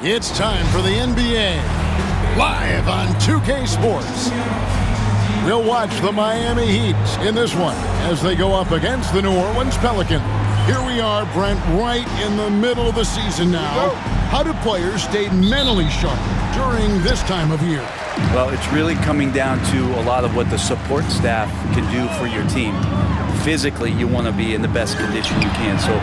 It's time for the NBA, live on 2K Sports. We'll watch the Miami Heat in this one as they go up against the New Orleans Pelicans. Here we are, Brent, right in the middle of the season now. How do players stay mentally sharp during this time of year? Well, it's really coming down to a lot of what the support staff can do for your team. Physically, you want to be in the best condition you can. So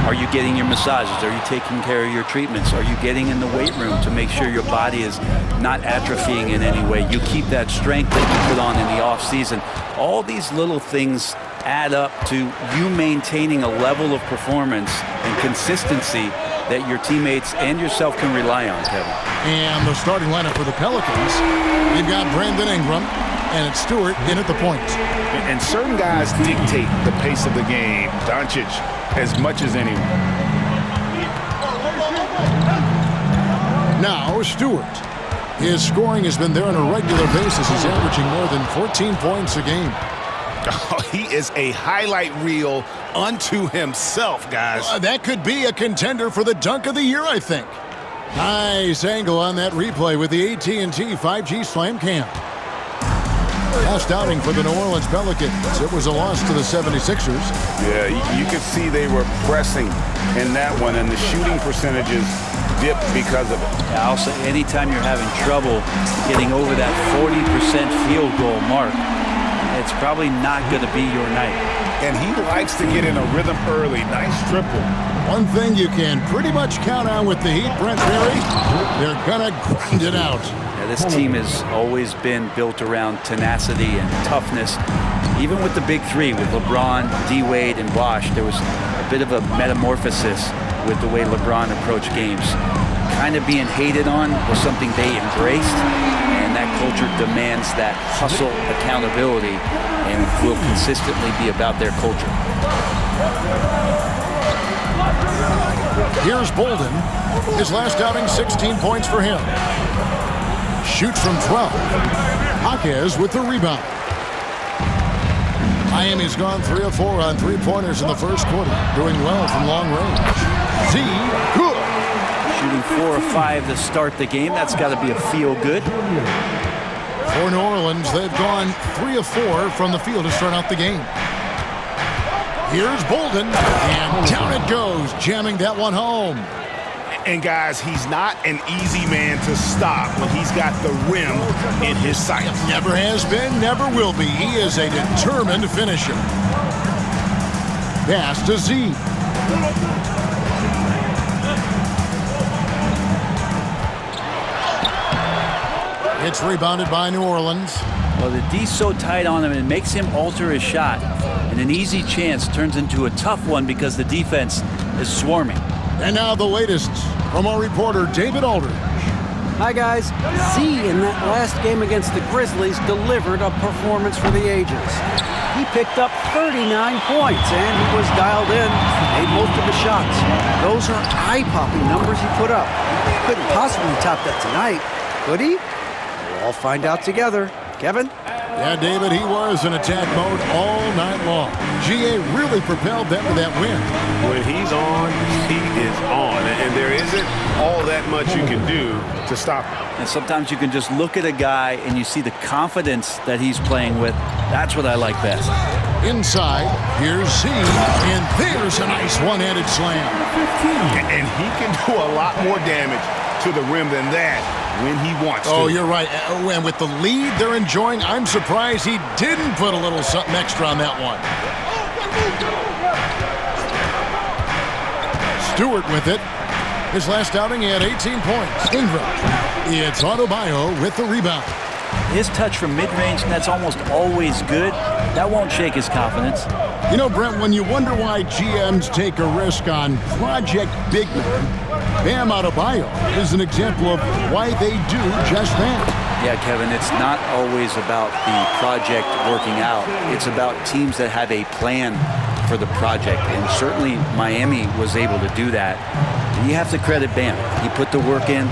are you getting your massages? Are you taking care of your treatments? Are you getting in the weight room to make sure your body is not atrophying in any way? You keep that strength that you put on in the off season. All these little things add up to you maintaining a level of performance and consistency that your teammates and yourself can rely on, Kevin. And the starting lineup for the Pelicans, you've got Brandon Ingram, and it's Stewart in at the point. And certain guys dictate the pace of the game. Doncic as much as anyone. Now Stewart. His scoring has been there on a regular basis. He's averaging more than 14 points a game. Oh, he is a highlight reel unto himself, guys. That could be a contender for the dunk of the year, I think. Nice angle on that replay with the AT&T 5G Slam Cam. Last outing for the New Orleans Pelicans. It was a loss to the 76ers. Yeah, you could see they were pressing in that one, and the shooting percentages dipped because of it. Yeah, also, anytime you're having trouble getting over that 40% field goal mark, it's probably not going to be your night. And he likes to get in a rhythm early. Nice triple. One thing you can pretty much count on with the Heat, Brent Berry, they're going to grind it out. Yeah, this team has always been built around tenacity and toughness. Even with the big three, with LeBron, D-Wade, and Bosh, there was a bit of a metamorphosis with the way LeBron approached games. Kind of being hated on was something they embraced, and that culture demands that hustle accountability and will consistently be about their culture. Here's Bolden. His last outing, 16 points for him. Shoots from 12. Jaquez with the rebound. Miami's gone 3 of 4 on three-pointers in the first quarter, doing well from long range. Z, good. Shooting 4 of 5 to start the game. That's got to be a feel-good. For New Orleans, they've gone 3 of 4 from the field to start out the game. Here's Bolden, and down it goes, jamming that one home. And guys, he's not an easy man to stop when he's got the rim in his sights. Never has been, never will be. He is a determined finisher. Pass to Z. It's rebounded by New Orleans. Well, the D's so tight on him, it makes him alter his shot. And an easy chance turns into a tough one because the defense is swarming. And now the latest from our reporter, David Aldridge. Hi, guys. Z in that last game against the Grizzlies delivered a performance for the ages. He picked up 39 points, and he was dialed in, made most of the shots. Those are eye-popping numbers he put up. Couldn't possibly top that tonight, could he? We'll all find out together. Kevin? Yeah, David, he was in attack mode all night long. GA really propelled them to that win. When he's on, he is on. And there isn't all that much you can do to stop him. And sometimes you can just look at a guy and you see the confidence that he's playing with. That's what I like best. Inside, here's Z, and there's a nice one-handed slam. And he can do a lot more damage to the rim than that when he wants to. Oh, you're right. And with the lead they're enjoying, I'm surprised he didn't put a little something extra on that one. Stewart with it. His last outing, he had 18 points. Ingram. It's Adebayo with the rebound. His touch from mid-range, that's almost always good. That won't shake his confidence. You know, Brent, when you wonder why GMs take a risk on Project Big Man, Bam Adebayo is an example of why they do just that. Yeah, Kevin, it's not always about the project working out. It's about teams that have a plan for the project, and certainly Miami was able to do that. And you have to credit Bam. He put the work in.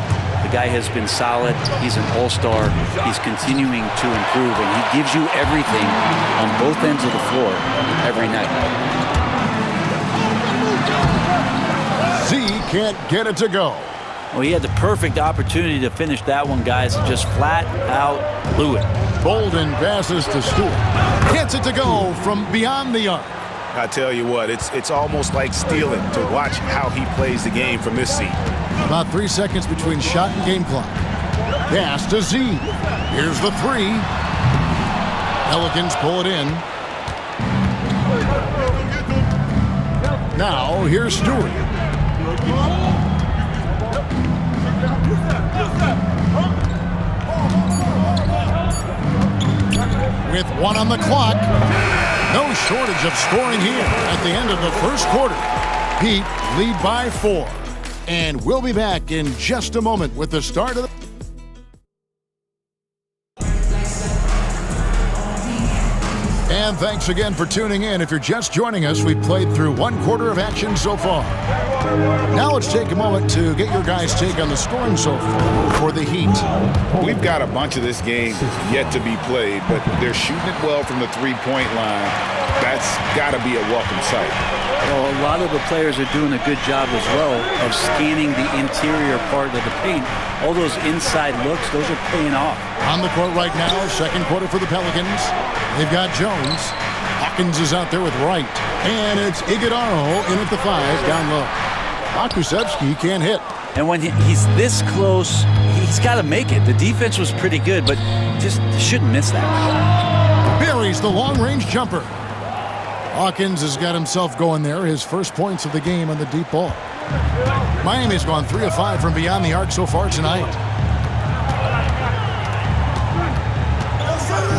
The guy has been solid. He's an all-star. He's continuing to improve, and he gives you everything on both ends of the floor every night. Z can't get it to go. Well, he had the perfect opportunity to finish that one, guys, and just flat out blew it. Bolden passes to Stewart. Gets it to go from beyond the arc. I tell you what, it's almost like stealing to watch how he plays the game from this seat. About 3 seconds between shot and game clock. Pass to Z. Here's the three. Pelicans pull it in. Now, here's Stewart. With one on the clock. No shortage of scoring here at the end of the first quarter. Heat lead by 4. And we'll be back in just a moment with the start of the... And thanks again for tuning in. If you're just joining us, we've played through 1 quarter of action so far. Now let's take a moment to get your guys' take on the scoring so far for the Heat. We've got a bunch of this game yet to be played, but they're shooting it well from the three-point line. That's got to be a welcome sight. Well, a lot of the players are doing a good job as well of scanning the interior part of the paint. All those inside looks, those are paying off. On the court right now, second quarter for the Pelicans. They've got Jones. Hawkins is out there with Wright. And it's Iguodala in at the 5, down low. Makusevski can't hit. And when he's this close, he's got to make it. The defense was pretty good, but just shouldn't miss that. Buries the long-range jumper. Hawkins has got himself going there. His first points of the game on the deep ball. Miami's gone 3 of 5 from beyond the arc so far tonight.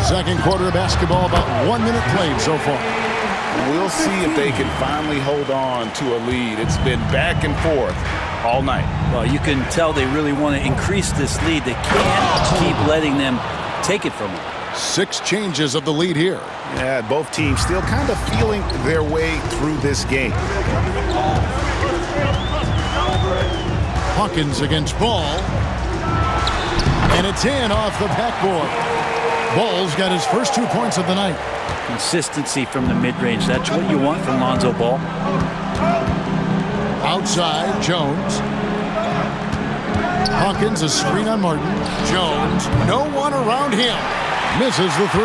Second quarter of basketball, about 1 minute played so far. We'll see if they can finally hold on to a lead. It's been back and forth all night. Well, you can tell they really want to increase this lead. They can't keep letting them take it from them. 6 changes of the lead here. Yeah, both teams still kind of feeling their way through this game. Hawkins against Ball. And it's in off the backboard. Ball's got his first 2 points of the night. Consistency from the mid-range. That's what you want from Lonzo Ball. Outside, Jones. Hawkins, a screen on Martin. Jones, no one around him. Misses the 3.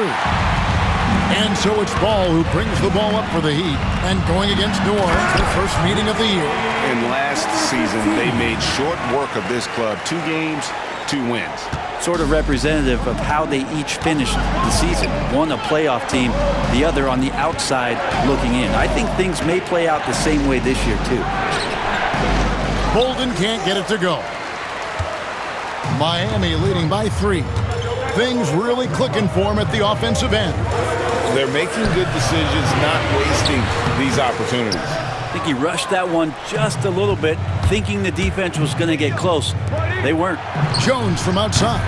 And so it's Ball who brings the ball up for the Heat. And going against New Orleans, their first meeting of the year. And last season, they made short work of this club. 2 games, 2 wins. Sort of representative of how they each finished the season. One a playoff team, the other on the outside looking in. I think things may play out the same way this year, too. Bolden can't get it to go. Miami leading by 3. Things really clicking for him at the offensive end. They're making good decisions, not wasting these opportunities. I think he rushed that one just a little bit, thinking the defense was going to get close. They weren't. Jones from outside.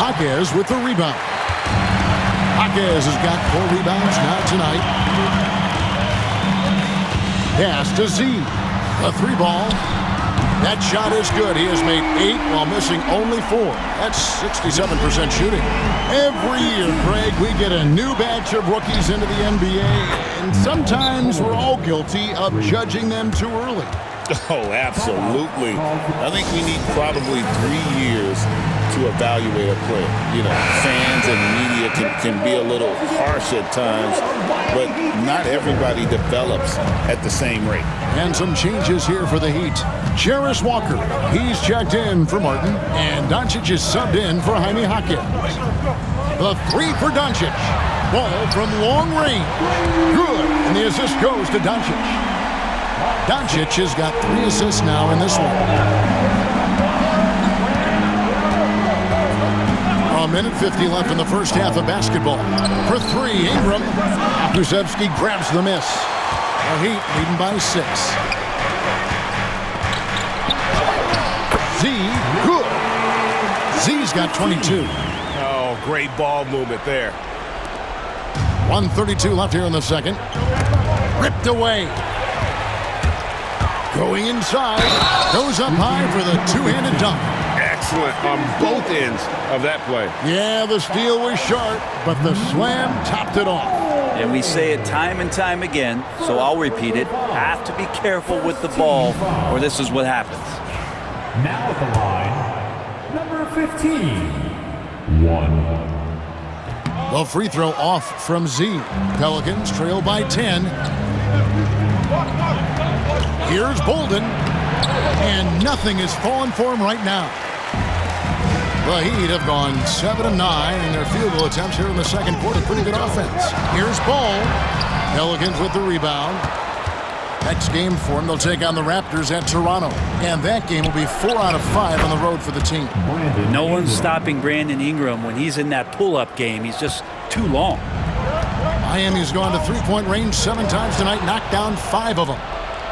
Hawkins with the rebound. Hawkins has got 4 rebounds now tonight. Pass to Z. A 3 ball. That shot is good. He has made 8 while missing only 4. That's 67% shooting. Every year, Greg, we get a new batch of rookies into the NBA, and sometimes we're all guilty of judging them too early. Oh, absolutely. I think we need probably 3 years to evaluate a player. You know, fans and media can be a little harsh at times, but not everybody develops at the same rate. And some changes here for the Heat. Jarris Walker, he's checked in for Martin, and Doncic is subbed in for Jaime Hawkins. The 3 for Doncic. Ball from long range. Good, and the assist goes to Doncic. Doncic has got 3 assists now in this one. A minute 50 left in the first half of basketball. For 3, Ingram. Makusevski grabs the miss. The Heat leading by 6. Z, good. Z's got 22. Oh, great ball movement there. 1:32 left here in the second. Ripped away. Going inside. Goes up high for the 2-handed dunk. Excellent on both ends of that play. Yeah, the steal was sharp, but the slam topped it off. And we say it time and time again, so I'll repeat it. Have to be careful with the ball, or this is what happens. Now at the line, number 15, 1. The free throw off from Z. Pelicans trail by 10. Here's Bolden. And nothing is falling for him right now. The Heat have gone 7 of 9 in their field goal attempts here in the second quarter. Pretty good offense. Here's Ball. Pelicans with the rebound. Next game for them, they'll take on the Raptors at Toronto. And that game will be 4 out of 5 on the road for the team. No one's stopping Brandon Ingram when he's in that pull-up game. He's just too long. Miami's gone to three-point range 7 times tonight, knocked down 5 of them.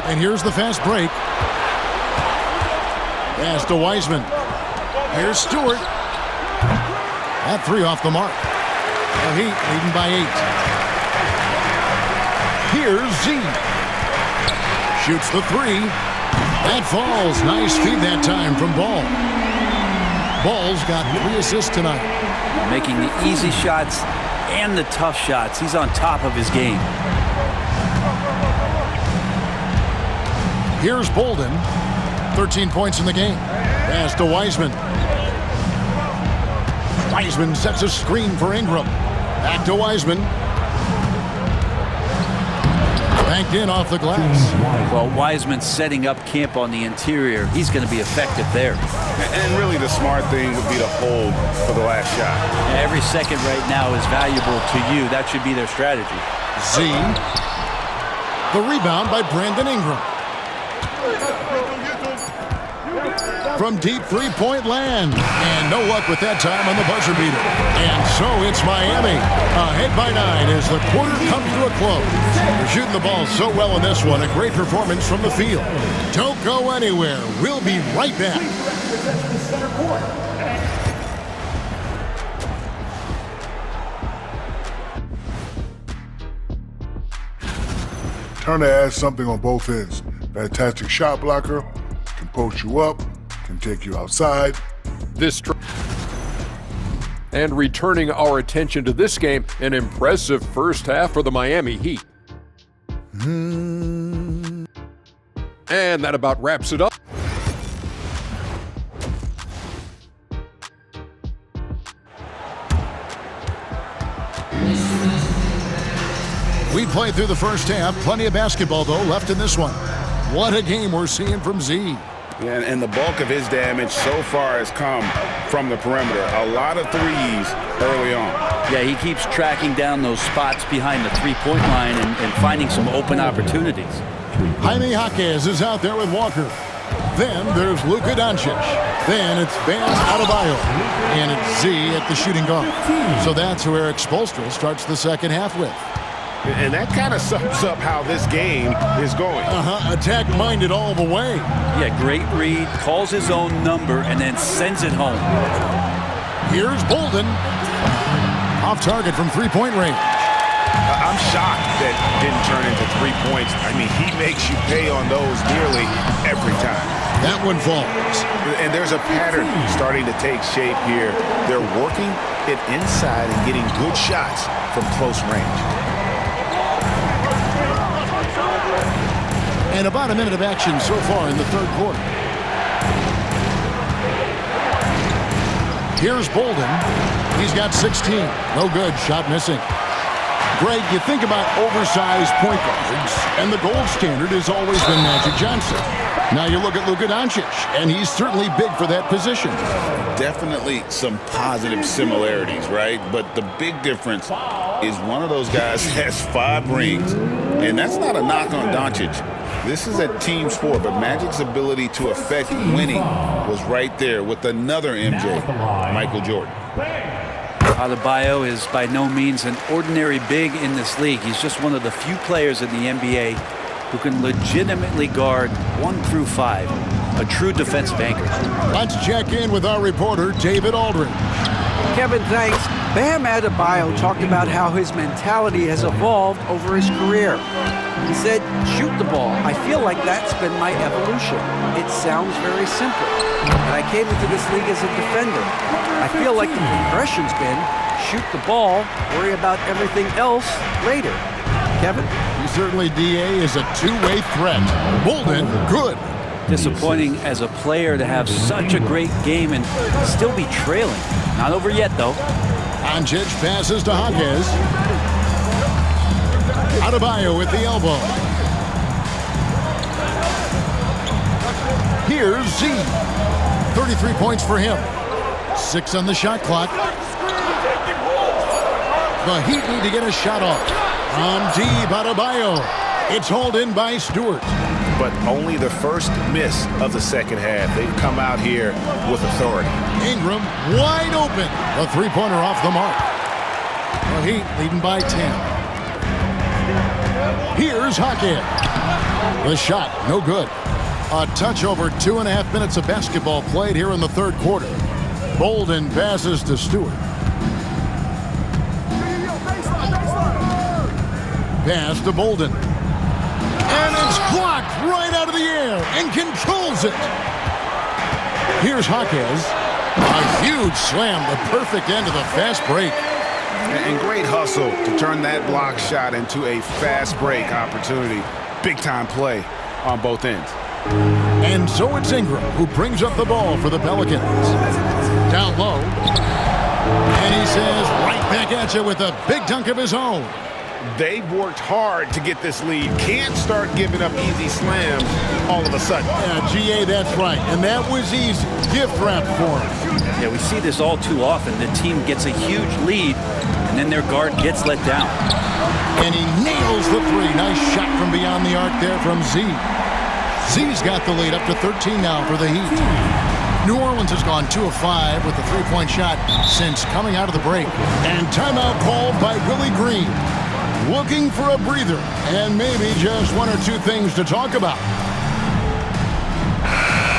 And here's the fast break. Pass to Wiseman. Here's Stewart. That 3 off the mark. The Heat leading by 8. Here's Z. Shoots the 3. That falls. Nice feed that time from Ball. Ball's got 3 assists tonight. Making the easy shots and the tough shots. He's on top of his game. Here's Bolden. 13 points in the game. Pass to Wiseman. Wiseman sets a screen for Ingram. Back to Wiseman. Banked in off the glass. Well, Wiseman setting up camp on the interior. He's going to be effective there. And really the smart thing would be to hold for the last shot. Every second right now is valuable to you. That should be their strategy. Z. The rebound by Brandon Ingram. From deep three-point land. And no luck with that time on the buzzer beater. And so it's Miami ahead by 9 as the quarter comes to a close. They're shooting the ball so well in this one. A great performance from the field. Don't go anywhere. We'll be right back. Turner adds something on both ends. Fantastic shot blocker, can post you up, can take you outside. And returning our attention to this game, an impressive first half for the Miami Heat. And that about wraps it up. We played through the first half. Plenty of basketball, though, left in this one. What a game we're seeing from Z. And the bulk of his damage so far has come from the perimeter. A lot of threes early on. Yeah, he keeps tracking down those spots behind the three-point line and finding some open opportunities. Jaime Jaquez is out there with Walker. Then there's Luka Doncic. Then it's Bam Adebayo. And it's Z at the shooting guard. So that's who Eric Spoelstra starts the second half with. And that kind of sums up how this game is going. Attack-minded all the way. Yeah, great read, calls his own number, and then sends it home. Here's Bolden. Off target from three-point range. I'm shocked that didn't turn into 3 points. I mean, he makes you pay on those nearly every time. That one falls. And there's a pattern starting to take shape here. They're working it inside and getting good shots from close range. And about a minute of action so far in the third quarter. Here's Bolden. He's got 16. No good. Shot missing. Greg, you think about oversized point guards, and the gold standard has always been Magic Johnson. Now you look at Luka Doncic, and he's certainly big for that position. Definitely some positive similarities, right? But the big difference is one of those guys has 5 rings, and that's not a knock on Doncic. This is a team sport, but Magic's ability to affect winning was right there with another MJ, Michael Jordan. Adebayo is by no means an ordinary big in this league. He's just one of the few players in the NBA who can legitimately guard 1 through 5. A true defensive anchor. Let's check in with our reporter, David Aldridge. Kevin, thanks. Bam Adebayo talked about how his mentality has evolved over his career. He said, shoot the ball. I feel like that's been my evolution. It sounds very simple. And I came into this league as a defender. I feel like the progression's been shoot the ball, worry about everything else later. Kevin? Certainly, DA is a two-way threat. Bolden, good. Disappointing as a player to have such a great game and still be trailing. Not over yet, though. Doncic passes to Hawkins. Adebayo with the elbow. Here's Z. 33 points for him. 6 on the shot clock. The Heat need to get a shot off. From deep, Adebayo. It's hauled in by Stewart. But only the first miss of the second half. They've come out here with authority. Ingram wide open. A three-pointer off the mark. The Heat leading by 10. Here's Hawkins. The shot, no good. A touch over 2.5 minutes of basketball played here in the third quarter. Bolden passes to Stewart. Pass to Bolden. And it's blocked right out of the air and controls it. Here's Hawkins. A huge slam, the perfect end of the fast break. And great hustle to turn that block shot into a fast break opportunity. Big time play on both ends. And so it's Ingram who brings up the ball for the Pelicans. Down low. And he says right back at you with a big dunk of his own. They've worked hard to get this lead. Can't start giving up easy slams all of a sudden. Yeah, GA, that's right. And that was easy. Gift wrap for him. Yeah, we see this all too often. The team gets a huge lead, and then their guard gets let down. And he nails the three. Nice shot from beyond the arc there from Z. Z's got the lead up to 13 now for the Heat. New Orleans has gone 2 of 5 with the three-point shot since coming out of the break. And timeout called by Willie Green. Looking for a breather and maybe just 1 or 2 things to talk about.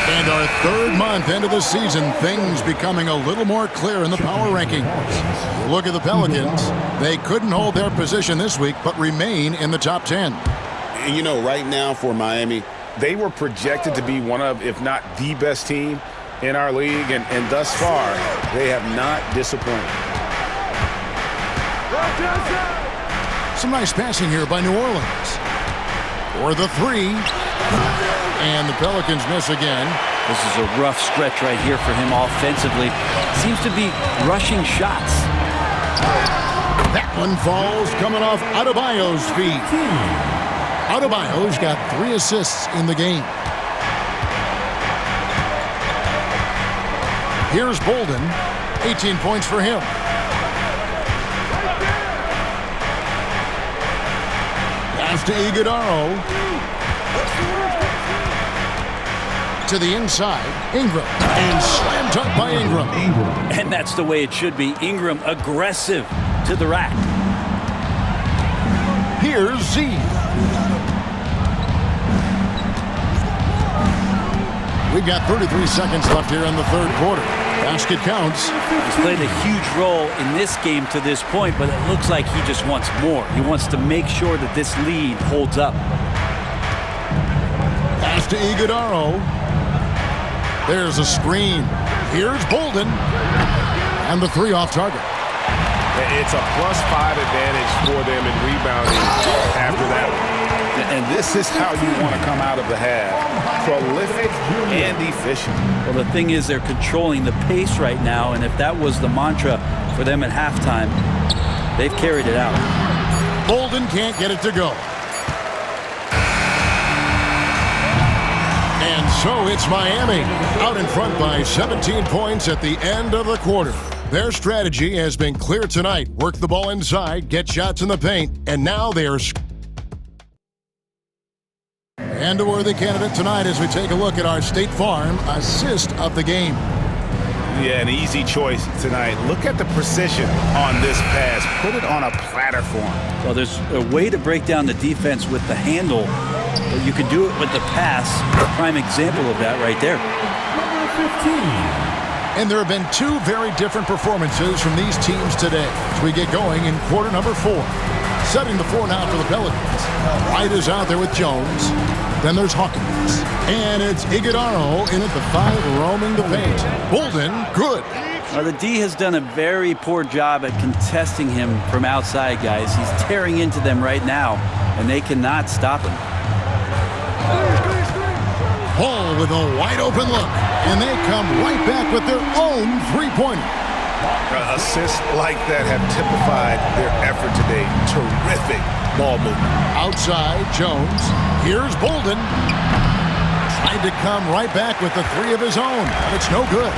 And our third month into the season, things becoming a little more clear in the power rankings. Look at the Pelicans. They couldn't hold their position this week, but remain in the top 10. And you know, right now for Miami, they were projected to be one of, if not the best team in our league, and thus far, they have not disappointed. Some nice passing here by New Orleans. For the three. And the Pelicans miss again. This is a rough stretch right here for him offensively. Seems to be rushing shots. That one falls coming off Adebayo's feet. Adebayo's got 3 assists in the game. Here's Bolden. 18 points for him. Pass to Iguodala. To the inside, Ingram. And slam dunk by Ingram. And that's the way it should be. Ingram aggressive to the rack. Here's Z. We've got 33 seconds left here in the third quarter. Basket counts. He's played a huge role in this game to this point, but it looks like he just wants more. He wants to make sure that this lead holds up. Pass to Iguodala. There's a screen. Here's Bolden. And the 3 off target. It's a +5 advantage for them in rebounding after that one. And this is how you want to come out of the half. Prolific and efficient. Well, the thing is they're controlling the pace right now, and if that was the mantra for them at halftime, they've carried it out. Bolden can't get it to go. And so it's Miami, out in front by 17 points at the end of the quarter. Their strategy has been clear tonight. Work the ball inside, get shots in the paint, and now they are... And a worthy candidate tonight as we take a look at our State Farm assist of the game. Yeah, an easy choice tonight. Look at the precision on this pass. Put it on a platter for him. Well, there's a way to break down the defense with the handle, but you can do it with the pass. A prime example of that right there. Number 15. And there have been 2 very different performances from these teams today as we get going in quarter number 4. Setting the 4 now for the Pelicans. White is out there with Jones. Then there's Hawkins. And it's Iguodala in at the 5 roaming the paint. Bolden, good. Well, the D has done a very poor job at contesting him from outside, guys. He's tearing into them right now, and they cannot stop him. Ball with a wide open look. And they come right back with their own three-pointer. Assists like that have typified their effort today. Terrific ball movement. Outside, Jones. Here's Bolden. Tried to come right back with the three of his own, but it's no good.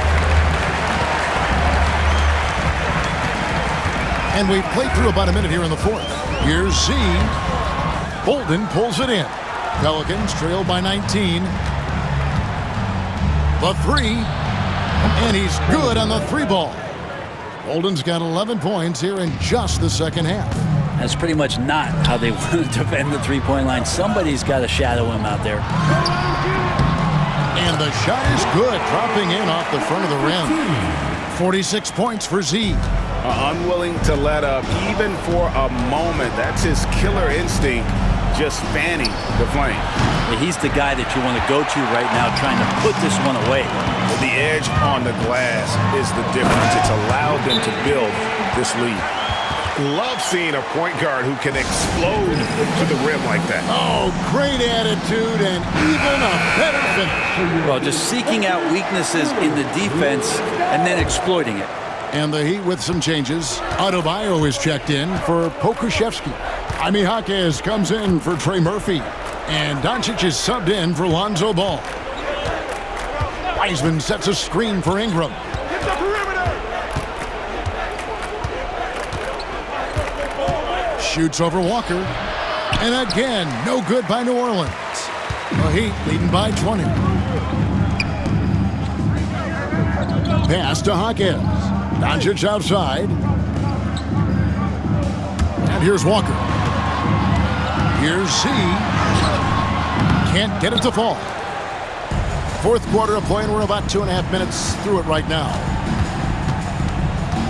And we've played through about a minute here in the fourth. Here's Z. Bolden pulls it in. Pelicans trail by 19. The three. And he's good on the three ball. Bolden's got 11 points here in just the second half. That's pretty much not how they want to defend the three-point line. Somebody's got to shadow him out there. And the shot is good, dropping in off the front of the rim. 46 points for Z. Unwilling to let up even for a moment. That's his killer instinct, just fanning the flame. He's the guy that you want to go to right now, trying to put this one away. The edge on the glass is the difference. It's allowed them to build this lead. Love seeing a point guard who can explode to the rim like that. Oh, great attitude and even a better finish. Well, just seeking out weaknesses in the defense and then exploiting it. And the Heat with some changes. Adebayo is checked in for Pokusevski. Jaime Jaquez comes in for Trey Murphy. And Doncic is subbed in for Lonzo Ball. Wiseman sets a screen for Ingram. Shoots over Walker. And again, no good by New Orleans. The Heat leading by 20. Pass to Jaquez. Doncic outside. And here's Walker. Here's Z. Can't get it to fall. Fourth quarter of play, and we're about 2.5 minutes through it right now.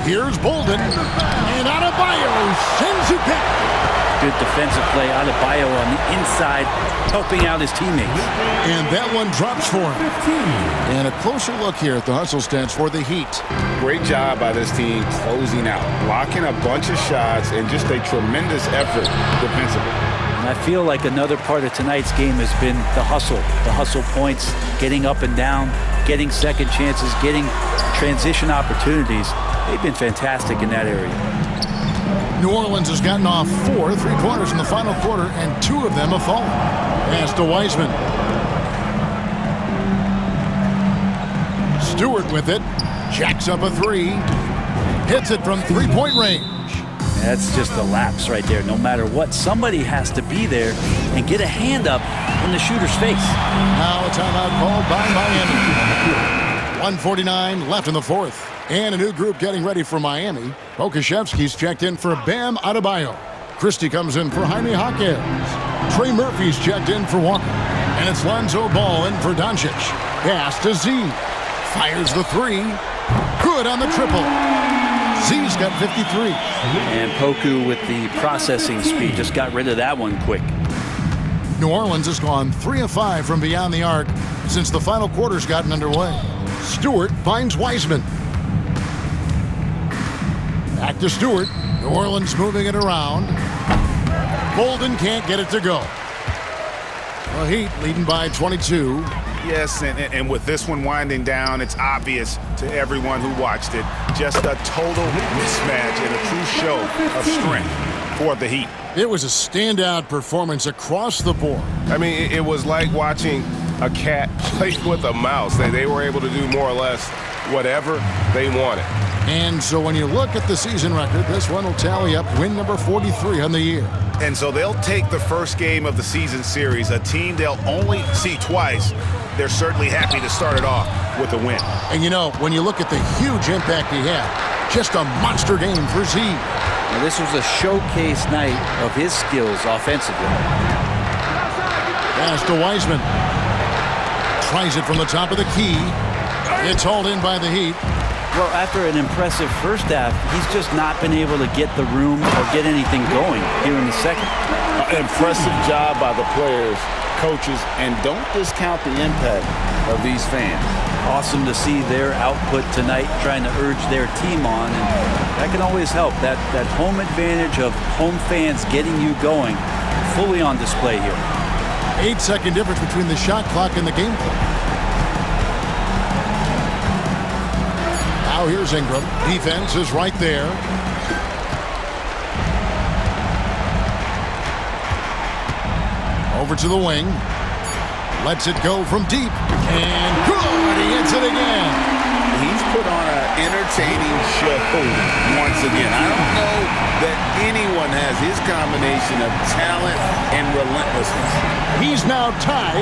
Here's Bolden. And Adebayo sends it back. Good defensive play. Adebayo on the inside, helping out his teammates. And that one drops for him. And a closer look here at the hustle stats for the Heat. Great job by this team closing out, blocking a bunch of shots, and just a tremendous effort defensively. And I feel like another part of tonight's game has been the hustle points, getting up and down, getting second chances, getting transition opportunities. They've been fantastic in that area. New Orleans has gotten off 4 3-pointers in the final quarter, and 2 of them have fallen. Pass to Wiseman. Stewart with it. Jacks up a 3. Hits it from three-point range. That's just a lapse right there. No matter what, somebody has to be there and get a hand up in the shooter's face. Now a timeout called by Miami. 1:49 left in the fourth. And a new group getting ready for Miami. Pokusevski's checked in for Bam Adebayo. Christie comes in for Jaime Jaquez. Trey Murphy's checked in for Walker. And it's Lonzo Ball in for Doncic. Pass to Z. Fires the 3. Good on the triple. Z's got 53. And Poku with the processing speed just got rid of that one quick. New Orleans has gone 3 of 5 from beyond the arc since the final quarter's gotten underway. Stewart finds Wiseman. Back to Stewart. New Orleans moving it around. Bolden can't get it to go. The Heat leading by 22. Yes, and with this one winding down, it's obvious to everyone who watched it. Just a total mismatch and a true show of strength for the Heat. It was a standout performance across the board. I mean, it was like watching a cat play with a mouse. They were able to do more or less whatever they wanted. And so when you look at the season record, this one will tally up win number 43 on the year. And so they'll take the first game of the season series, a team they'll only see twice. They're certainly happy to start it off with a win. And you know, when you look at the huge impact he had, just a monster game for Z. Now, this was a showcase night of his skills offensively. Pass to Wiseman. Tries it from the top of the key. It's hauled in by the Heat. Well, after an impressive first half, he's just not been able to get the room or get anything going here in the second. Impressive job by the players, coaches, and don't discount the impact of these fans. Awesome to see their output tonight, trying to urge their team on, and that can always help. That home advantage of home fans getting you going, fully on display here. 8-second difference between the shot clock and the game clock. Now here's Ingram. Defense is right there. Over to the wing. Lets it go from deep. And good! He hits it again. He's put on an entertaining show once again. I don't know that anyone has his combination of talent and relentlessness. He's now tied